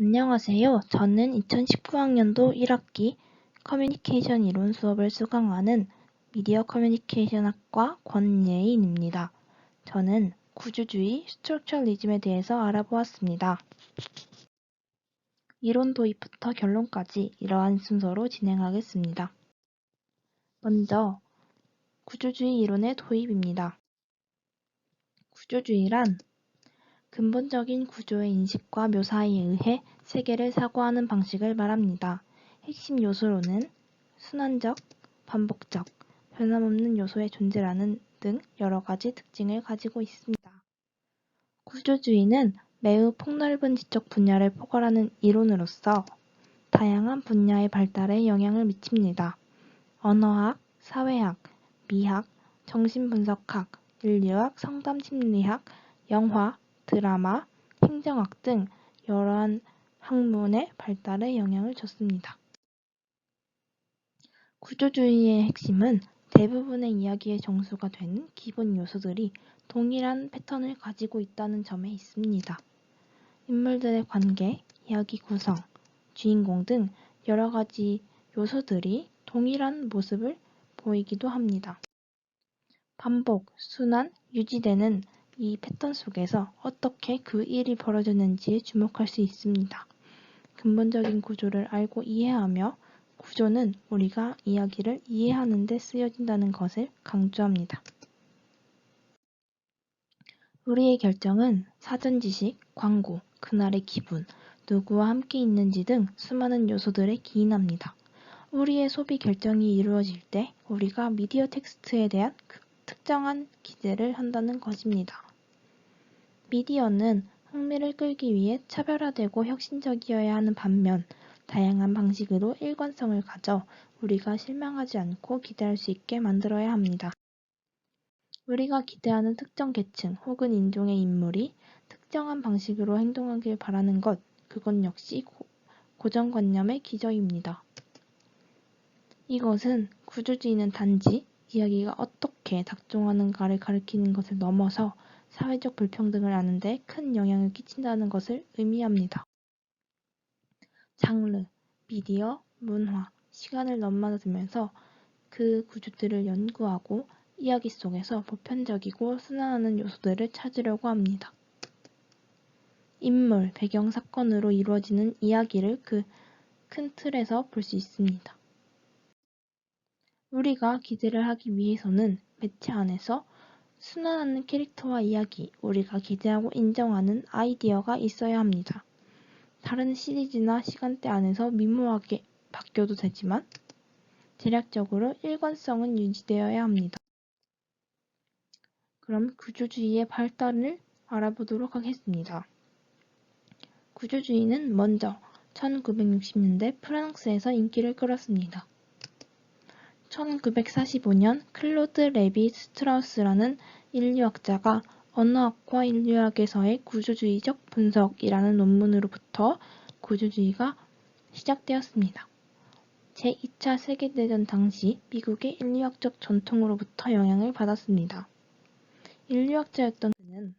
안녕하세요. 저는 2019학년도 1학기 커뮤니케이션 이론 수업을 수강하는 미디어 커뮤니케이션학과 권예인입니다. 저는 구조주의, 스트럭처리즘에 대해서 알아보았습니다. 이론 도입부터 결론까지 이러한 순서로 진행하겠습니다. 먼저 구조주의 이론의 도입입니다. 구조주의란 근본적인 구조의 인식과 묘사에 의해 세계를 사고하는 방식을 말합니다. 핵심 요소로는 순환적, 반복적, 변함없는 요소의 존재라는 등 여러 가지 특징을 가지고 있습니다. 구조주의는 매우 폭넓은 지적 분야를 포괄하는 이론으로서 다양한 분야의 발달에 영향을 미칩니다. 언어학, 사회학, 미학, 정신분석학, 인류학, 상담심리학, 영화, 드라마, 행정학 등 여러한 학문의 발달에 영향을 줬습니다. 구조주의의 핵심은 대부분의 이야기의 정수가 되는 기본 요소들이 동일한 패턴을 가지고 있다는 점에 있습니다. 인물들의 관계, 이야기 구성, 주인공 등 여러 가지 요소들이 동일한 모습을 보이기도 합니다. 반복, 순환, 유지되는 이 패턴 속에서 어떻게 그 일이 벌어졌는지에 주목할 수 있습니다. 근본적인 구조를 알고 이해하며 구조는 우리가 이야기를 이해하는 데 쓰여진다는 것을 강조합니다. 우리의 결정은 사전 지식, 광고, 그날의 기분, 누구와 함께 있는지 등 수많은 요소들에 기인합니다. 우리의 소비 결정이 이루어질 때 우리가 미디어 텍스트에 대한 특정한 기대를 한다는 것입니다. 미디어는 흥미를 끌기 위해 차별화되고 혁신적이어야 하는 반면 다양한 방식으로 일관성을 가져 우리가 실망하지 않고 기대할 수 있게 만들어야 합니다. 우리가 기대하는 특정 계층 혹은 인종의 인물이 특정한 방식으로 행동하길 바라는 것, 그건 역시 고정관념의 기저입니다. 이것은 구조주의는 단지 이야기가 어떻게 작동하는가를 가리키는 것을 넘어서 사회적 불평등을 아는 데 큰 영향을 끼친다는 것을 의미합니다. 장르, 미디어, 문화, 시간을 넘나들면서 그 구조들을 연구하고 이야기 속에서 보편적이고 순환하는 요소들을 찾으려고 합니다. 인물, 배경, 사건으로 이루어지는 이야기를 그 큰 틀에서 볼 수 있습니다. 우리가 기대를 하기 위해서는 매체 안에서 순환하는 캐릭터와 이야기, 우리가 기대하고 인정하는 아이디어가 있어야 합니다. 다른 시리즈나 시간대 안에서 미묘하게 바뀌어도 되지만 대략적으로 일관성은 유지되어야 합니다. 그럼 구조주의의 발달을 알아보도록 하겠습니다. 구조주의는 먼저 1960년대 프랑스에서 인기를 끌었습니다. 1945년 클로드 레비 스트라우스라는 인류학자가 언어학과 인류학에서의 구조주의적 분석이라는 논문으로부터 구조주의가 시작되었습니다. 제2차 세계대전 당시 미국의 인류학적 전통으로부터 영향을 받았습니다. 인류학자였던 그는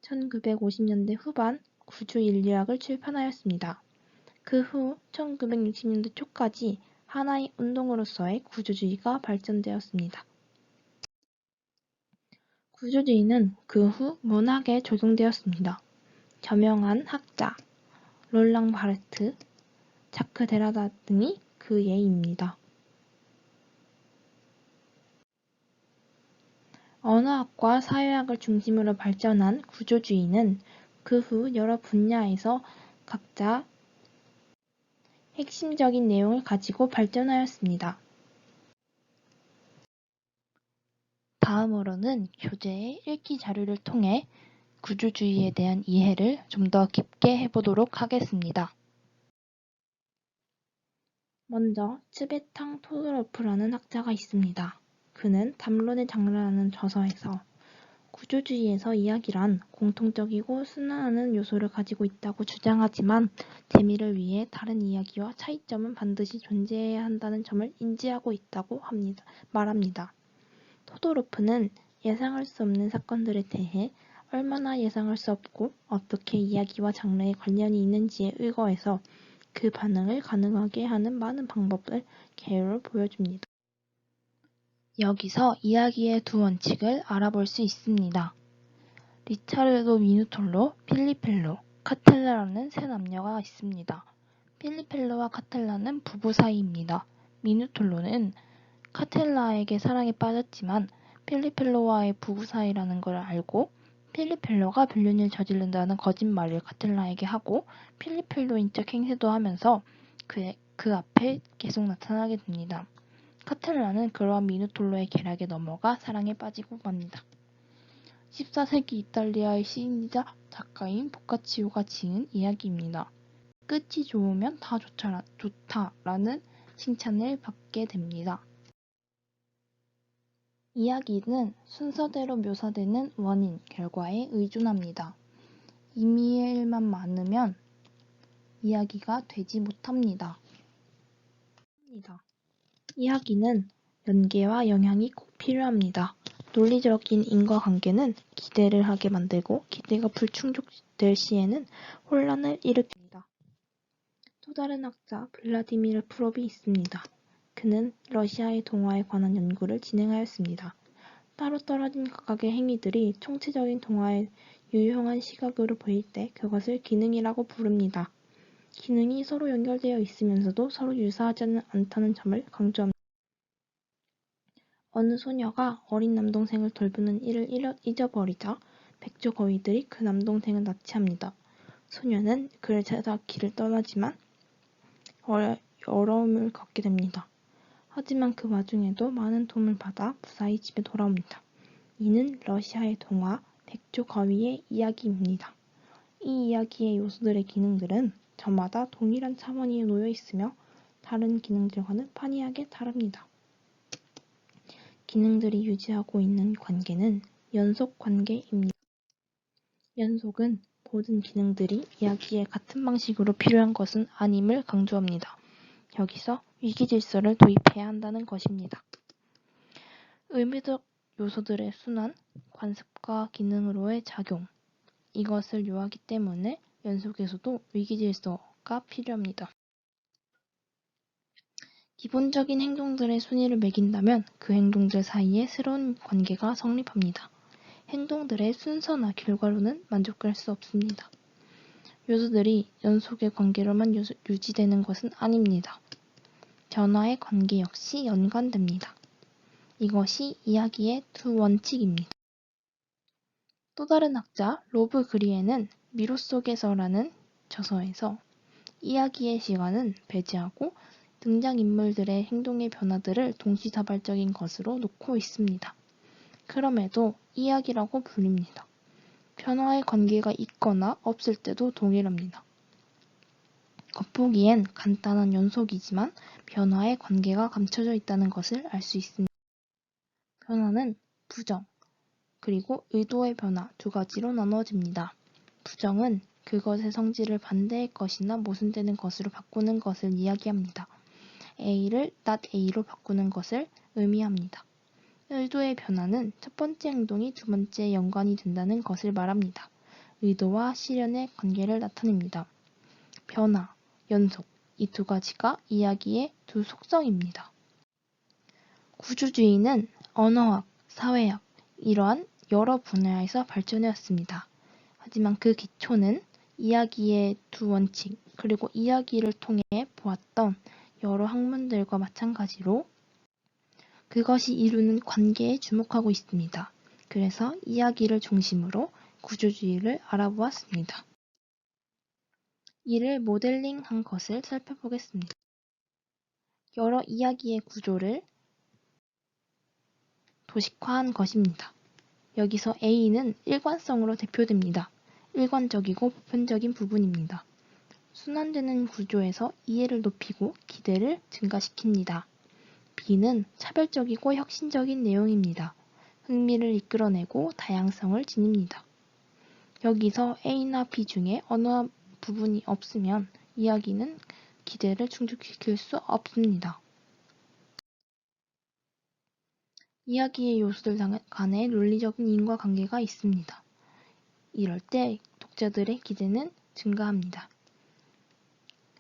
1950년대 후반 구조인류학을 출판하였습니다. 그 후 1960년대 초까지 하나의 운동으로서의 구조주의가 발전되었습니다. 구조주의는 그 후 문학에 적용되었습니다. 저명한 학자 롤랑 바르트, 자크 데라다 등이 그 예입니다. 언어학과 사회학을 중심으로 발전한 구조주의는 그 후 여러 분야에서 각자 핵심적인 내용을 가지고 발전하였습니다. 다음으로는 교재의 읽기 자료를 통해 구조주의에 대한 이해를 좀 더 깊게 해보도록 하겠습니다. 먼저 츠베탕 토도로프라는 학자가 있습니다. 그는 담론의 장르라는 저서에서 구조주의에서 이야기란 공통적이고 순환하는 요소를 가지고 있다고 주장하지만 재미를 위해 다른 이야기와 차이점은 반드시 존재해야 한다는 점을 인지하고 있다고 말합니다. 토도로프는 예상할 수 없는 사건들에 대해 얼마나 예상할 수 없고 어떻게 이야기와 장르에 관련이 있는지에 의거해서 그 반응을 가능하게 하는 많은 방법을 개요로 보여줍니다. 여기서 이야기의 두 원칙을 알아볼 수 있습니다. 리차르도 미누톨로, 필리펠로, 카텔라라는 세 남녀가 있습니다. 필리펠로와 카텔라는 부부 사이입니다. 미누톨로는 카텔라에게 사랑에 빠졌지만 필리펠로와의 부부 사이라는 걸 알고 필리펠로가 불륜을 저지른다는 거짓말을 카텔라에게 하고 필리펠로인 척 행세도 하면서 그 앞에 계속 나타나게 됩니다. 카텔라는 그러한 미누톨로의 계략에 넘어가 사랑에 빠지고 맙니다. 14세기 이탈리아의 시인이자 작가인 보카치오가 지은 이야기입니다. 끝이 좋으면 다 좋다라는 칭찬을 받게 됩니다. 이야기는 순서대로 묘사되는 원인, 결과에 의존합니다. 임의의 일만 많으면 이야기가 되지 못합니다. 이야기는 연계와 영향이 꼭 필요합니다. 논리적인 인과관계는 기대를 하게 만들고 기대가 불충족될 시에는 혼란을 일으킵니다. 또 다른 학자 블라디미르 프롭이 있습니다. 그는 러시아의 동화에 관한 연구를 진행하였습니다. 따로 떨어진 각각의 행위들이 총체적인 동화의 유효한 시각으로 보일 때 그것을 기능이라고 부릅니다. 기능이 서로 연결되어 있으면서도 서로 유사하지 않다는 점을 강조합니다. 어느 소녀가 어린 남동생을 돌보는 일을 잊어버리자 백조 거위들이 그 남동생을 납치합니다. 소녀는 그를 찾아 길을 떠나지만 어려움을 겪게 됩니다. 하지만 그 와중에도 많은 도움을 받아 무사히 집에 돌아옵니다. 이는 러시아의 동화 백조 거위의 이야기입니다. 이 이야기의 요소들의 기능들은 저마다 동일한 차원이 놓여 있으며 다른 기능들과는 판이하게 다릅니다. 기능들이 유지하고 있는 관계는 연속 관계입니다. 연속은 모든 기능들이 이야기에 같은 방식으로 필요한 것은 아님을 강조합니다. 여기서 위기질서를 도입해야 한다는 것입니다. 의미적 요소들의 순환, 관습과 기능으로의 작용, 이것을 요하기 때문에 연속에서도 위기질서가 필요합니다. 기본적인 행동들의 순위를 매긴다면 그 행동들 사이에 새로운 관계가 성립합니다. 행동들의 순서나 결과로는 만족할 수 없습니다. 요소들이 연속의 관계로만 유지되는 것은 아닙니다. 변화의 관계 역시 연관됩니다. 이것이 이야기의 두 원칙입니다. 또 다른 학자 로브 그리에는 미로 속에서라는 저서에서 이야기의 시간은 배제하고 등장인물들의 행동의 변화들을 동시다발적인 것으로 놓고 있습니다. 그럼에도 이야기라고 불립니다. 변화의 관계가 있거나 없을 때도 동일합니다. 겉보기엔 간단한 연속이지만 변화의 관계가 감춰져 있다는 것을 알 수 있습니다. 변화는 부정, 그리고 의도의 변화 두 가지로 나누어집니다. 부정은 그것의 성질을 반대의 것이나 모순되는 것으로 바꾸는 것을 이야기합니다. A를 not A로 바꾸는 것을 의미합니다. 의도의 변화는 첫 번째 행동이 두 번째에 연관이 된다는 것을 말합니다. 의도와 실현의 관계를 나타냅니다. 변화, 연속, 이 두 가지가 이야기의 두 속성입니다. 구조주의는 언어학, 사회학, 이러한 여러 분야에서 발전해왔습니다. 하지만 그 기초는 이야기의 두 원칙, 그리고 이야기를 통해 보았던 여러 학문들과 마찬가지로 그것이 이루는 관계에 주목하고 있습니다. 그래서 이야기를 중심으로 구조주의를 알아보았습니다. 이를 모델링한 것을 살펴보겠습니다. 여러 이야기의 구조를 도식화한 것입니다. 여기서 A는 일관성으로 대표됩니다. 일관적이고 보편적인 부분입니다. 순환되는 구조에서 이해를 높이고 기대를 증가시킵니다. B는 차별적이고 혁신적인 내용입니다. 흥미를 이끌어내고 다양성을 지닙니다. 여기서 A나 B 중에 어느 부분이 없으면 이야기는 기대를 충족시킬 수 없습니다. 이야기의 요소들 간에 논리적인 인과관계가 있습니다. 이럴 때 독자들의 기대는 증가합니다.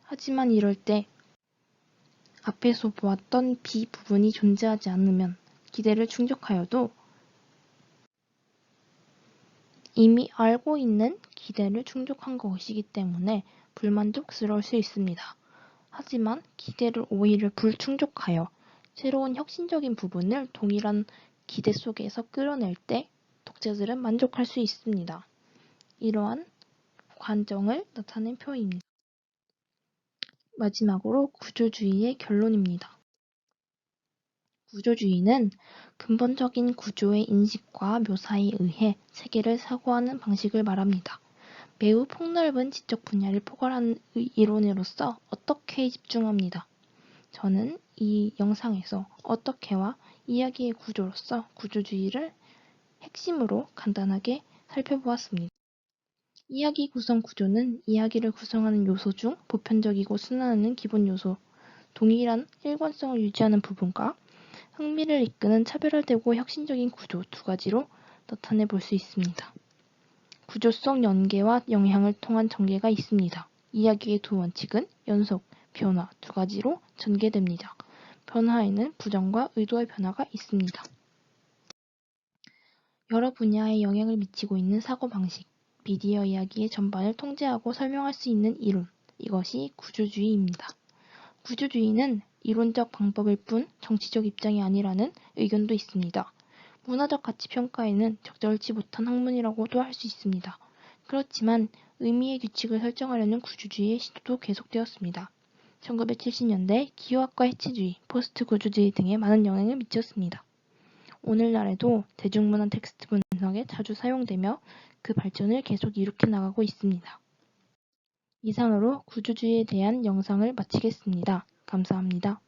하지만 이럴 때 앞에서 보았던 B 부분이 존재하지 않으면 기대를 충족하여도 이미 알고 있는 기대를 충족한 것이기 때문에 불만족스러울 수 있습니다. 하지만 기대를 오히려 불충족하여 새로운 혁신적인 부분을 동일한 기대 속에서 끌어낼 때 독자들은 만족할 수 있습니다. 이러한 관점을 나타낸 표입니다. 마지막으로 구조주의의 결론입니다. 구조주의는 근본적인 구조의 인식과 묘사에 의해 세계를 사고하는 방식을 말합니다. 매우 폭넓은 지적 분야를 포괄한 이론으로서 어떻게에 집중합니다. 저는 이 영상에서 어떻게와 이야기의 구조로서 구조주의를 핵심으로 간단하게 살펴보았습니다. 이야기 구성 구조는 이야기를 구성하는 요소 중 보편적이고 순환하는 기본 요소, 동일한 일관성을 유지하는 부분과 흥미를 이끄는 차별화되고 혁신적인 구조 두 가지로 나타내 볼 수 있습니다. 구조 속 연계와 영향을 통한 전개가 있습니다. 이야기의 두 원칙은 연속, 변화 두 가지로 전개됩니다. 변화에는 부정과 의도의 변화가 있습니다. 여러 분야에 영향을 미치고 있는 사고방식, 미디어 이야기의 전반을 통제하고 설명할 수 있는 이론, 이것이 구조주의입니다. 구조주의는 이론적 방법일 뿐 정치적 입장이 아니라는 의견도 있습니다. 문화적 가치 평가에는 적절치 못한 학문이라고도 할 수 있습니다. 그렇지만 의미의 규칙을 설정하려는 구조주의의 시도도 계속되었습니다. 1970년대 기호학과 해체주의, 포스트 구조주의 등에 많은 영향을 미쳤습니다. 오늘날에도 대중문화 텍스트 분석에 자주 사용되며 그 발전을 계속 일으켜 나가고 있습니다. 이상으로 구조주의에 대한 영상을 마치겠습니다. 감사합니다.